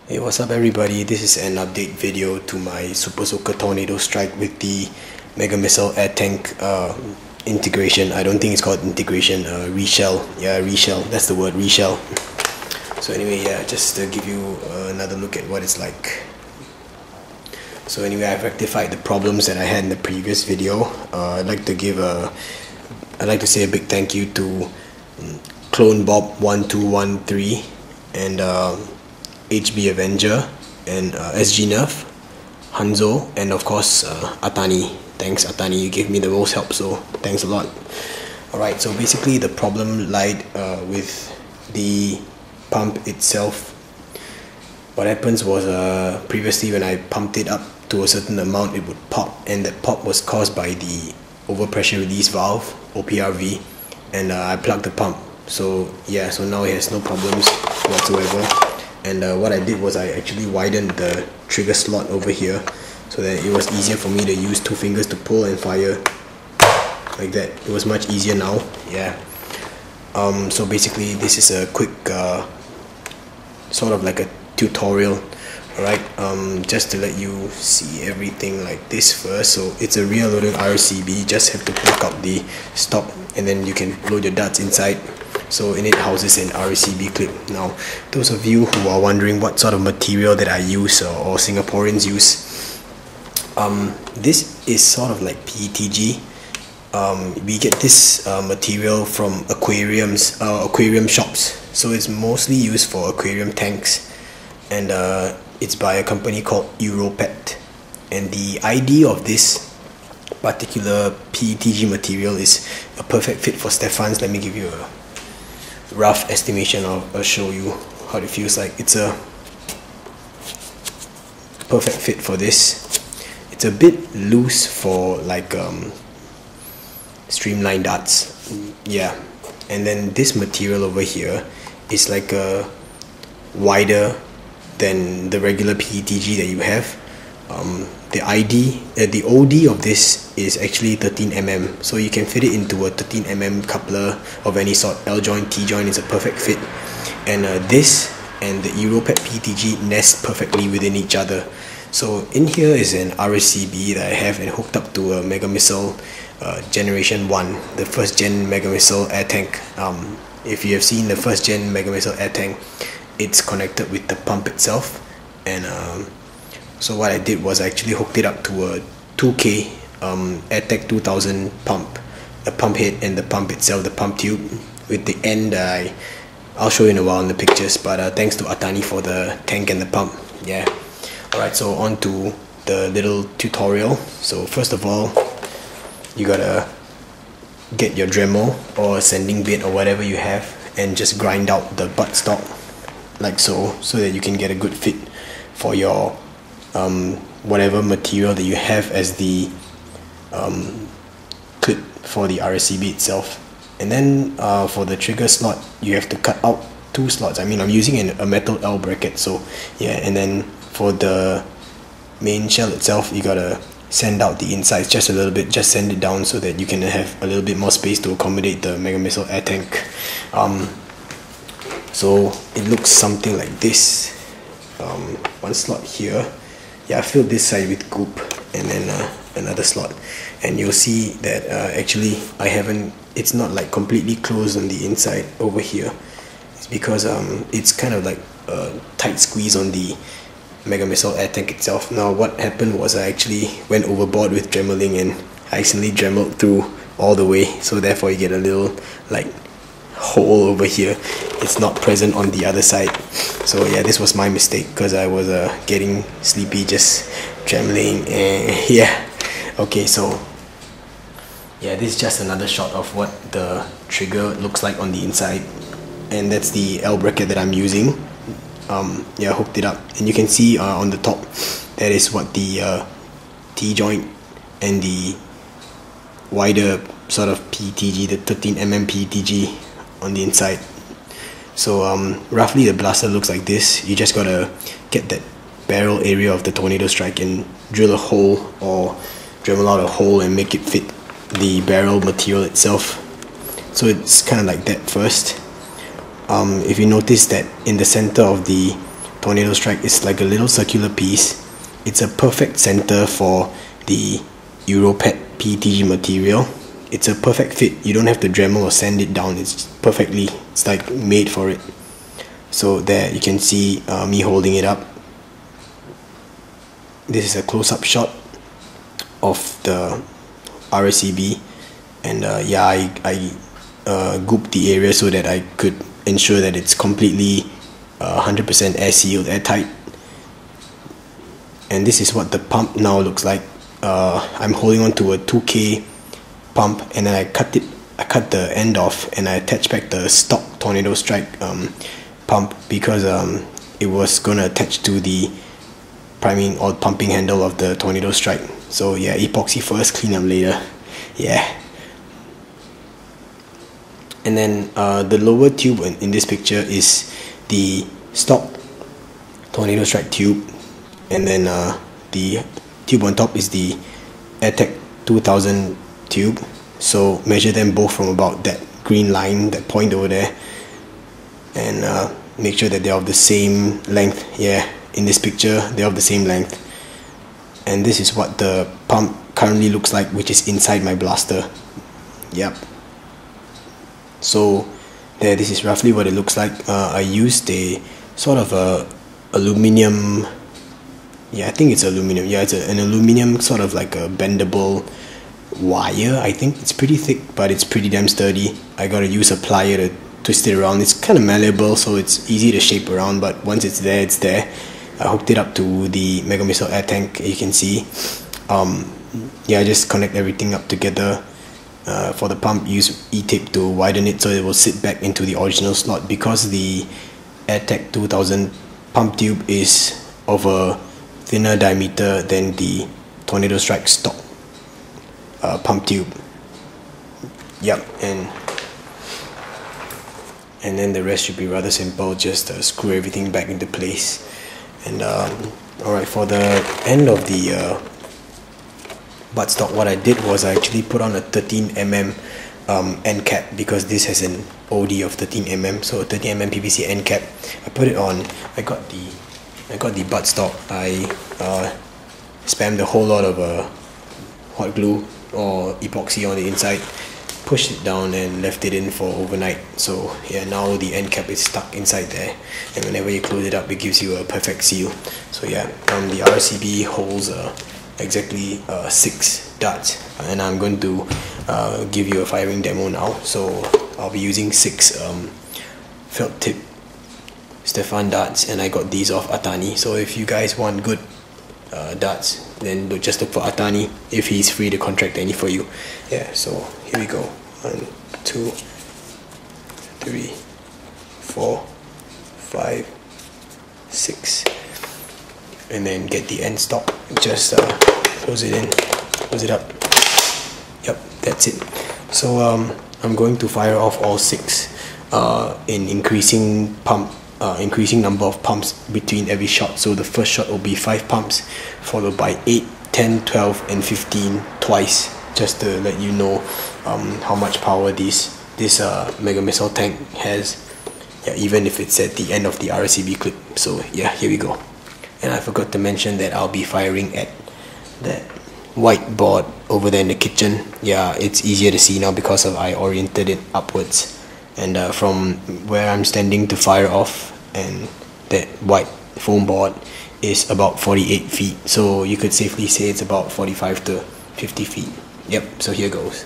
Hey, what's up everybody? This is an update video to my Super Soaker Tornado Strike with the Mega Missile Air Tank integration. I don't think it's called integration, reshell. Yeah, reshell, that's the word, reshell. So anyway, yeah, just to give you another look at what it's like. So anyway, I've rectified the problems that I had in the previous video. I'd like to say a big thank you to Clone Bob 1213 and HbAvenger and SGNerf, Hanzo, and of course Ahtanie. Thanks Ahtanie, you gave me the most help, so thanks a lot. Alright, so basically the problem lied with the pump itself. What happens was previously when I pumped it up to a certain amount it would pop, and that pop was caused by the overpressure release valve, OPRV, and I plugged the pump. So yeah, so now it has no problems whatsoever. And what I did was I actually widened the trigger slot over here so that it was easier for me to use two fingers to pull and fire like that. It was much easier now. Yeah. So basically this is a quick sort of like a tutorial. Alright, just to let you see everything like this first. So it's a rear loaded RSCB. You just have to plug out the stop and then you can load your darts inside. So in it houses an RSCB clip. Now, those of you who are wondering what sort of material that I use or Singaporeans use, this is sort of like PETG. We get this material from aquarium shops. So it's mostly used for aquarium tanks, and it's by a company called Europet. And the idea of this particular PETG material is a perfect fit for stefans. Let me give you a rough estimation. I'll show you how it feels like. It's a perfect fit for this. It's a bit loose for like streamlined darts, yeah. And then this material over here is like wider than the regular PETG that you have. The OD of this is actually 13mm, so you can fit it into a 13mm coupler of any sort. L joint, T joint is a perfect fit, and this and the Europet PETG nest perfectly within each other. So in here is an RSCB that I have and hooked up to a Mega Missile Generation 1, the first gen Mega Missile air tank. If you have seen the first gen Mega Missile air tank, it's connected with the pump itself, and so what I did was I actually hooked it up to a 2K AirTech 2000 pump, the pump head and the pump itself, the pump tube, with the end I'll show you in a while in the pictures, but thanks to Ahtanie for the tank and the pump. Yeah. Alright, so on to the little tutorial. So first of all, you gotta get your Dremel or a sanding bit or whatever you have and just grind out the buttstock like so that you can get a good fit for your whatever material that you have as the clip for the RSCB itself. And then for the trigger slot, you have to cut out two slots. I mean, I'm using a metal L bracket, so yeah. And then for the main shell itself, you gotta sand out the insides just a little bit, just sand it down so that you can have a little bit more space to accommodate the Mega Missile air tank. So it looks something like this. One slot here. Yeah, I filled this side with goop, and then another slot, and you'll see that actually it's not like completely closed on the inside over here. It's because it's kind of like a tight squeeze on the Mega Missile air tank itself. Now what happened was I actually went overboard with dremeling and I accidentally dremeled through all the way, so therefore you get a little like hole over here. It's not present on the other side. So yeah, this was my mistake because I was getting sleepy just dremeling, and yeah. Okay, so yeah, this is just another shot of what the trigger looks like on the inside, and that's the L bracket that I'm using. Yeah, I hooked it up, and you can see on the top that is what the T joint and the wider sort of PETG, the 13mm PETG on the inside. So roughly the blaster looks like this. You just gotta get that barrel area of the Tornado Strike and drill a hole or Dremel out a hole and make it fit the barrel material itself. So it's kind of like that first. If you notice that in the center of the tornado strike is like a little circular piece. It's a perfect center for the Europet PETG material. It's a perfect fit. You don't have to Dremel or sand it down. It's like made for it. So there you can see me holding it up. This is a close-up shot of the RSCB, and yeah, I gooped the area so that I could ensure that it's completely 100% air sealed, airtight. And this is what the pump now looks like. I'm holding on to a 2K pump, and then I cut the end off, and I attached back the stock Tornado Strike pump because it was gonna attach to the priming or pumping handle of the Tornado Strike. So yeah, epoxy first, clean up later. Yeah. And then the lower tube in this picture is the stock Tornado Strike tube, and then the tube on top is the AirTech 2000 tube. So measure them both from about that green line, that point over there, and make sure that they're of the same length. Yeah, in this picture they're of the same length. And this is what the pump currently looks like, which is inside my blaster. Yep. So there, this is roughly what it looks like. I used a sort of a aluminum, yeah, I think it's aluminum. Yeah, it's an aluminum sort of like a bendable wire. I think it's pretty thick, but it's pretty damn sturdy. I gotta use a plier to twist it around. It's kind of malleable, so it's easy to shape around, but once it's there, it's there. I hooked it up to the Mega Missile air tank, you can see. Yeah, I just connect everything up together. For the pump, use E-tape to widen it so it will sit back into the original slot, because the AirTech 2000 pump tube is of a thinner diameter than the Tornado Strike stock pump tube. Yep, and then the rest should be rather simple. Just screw everything back into place. And alright, for the end of the buttstock, what I did was I actually put on a 13mm end cap, because this has an OD of 13mm, so a 13mm PVC end cap. I put it on. I got the buttstock. I spammed a whole lot of hot glue or epoxy on the inside, pushed it down and left it in for overnight. So yeah, now the end cap is stuck inside there, and whenever you close it up, it gives you a perfect seal. So yeah, the RSCB holds exactly 6 darts, and I'm going to give you a firing demo now. So I'll be using 6 felt tip Stefan darts, and I got these off Ahtanie. So if you guys want good darts, then just look for Ahtanie if he's free to contract any for you. Yeah, so here we go. 1, 2, 3, 4, 5, 6, and then get the end stop. Just close it in, close it up. Yep, that's it. So I'm going to fire off all 6 in increasing number of pumps between every shot. So the first shot will be 5 pumps, followed by 8, 10, 12, and 15 twice, just to let you know how much power this Mega Missile tank has. Yeah, even if it's at the end of the RSCB clip. So yeah, here we go. And I forgot to mention that I'll be firing at that white board over there in the kitchen. Yeah, it's easier to see now because I oriented it upwards, and from where I'm standing to fire off, and that white foam board is about 48 feet, so you could safely say it's about 45 to 50 feet. Yep, so here goes.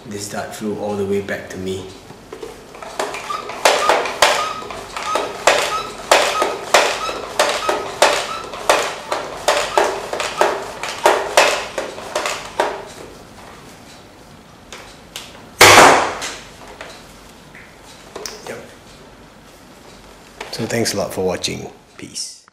This dart flew all the way back to me. So thanks a lot for watching. Peace.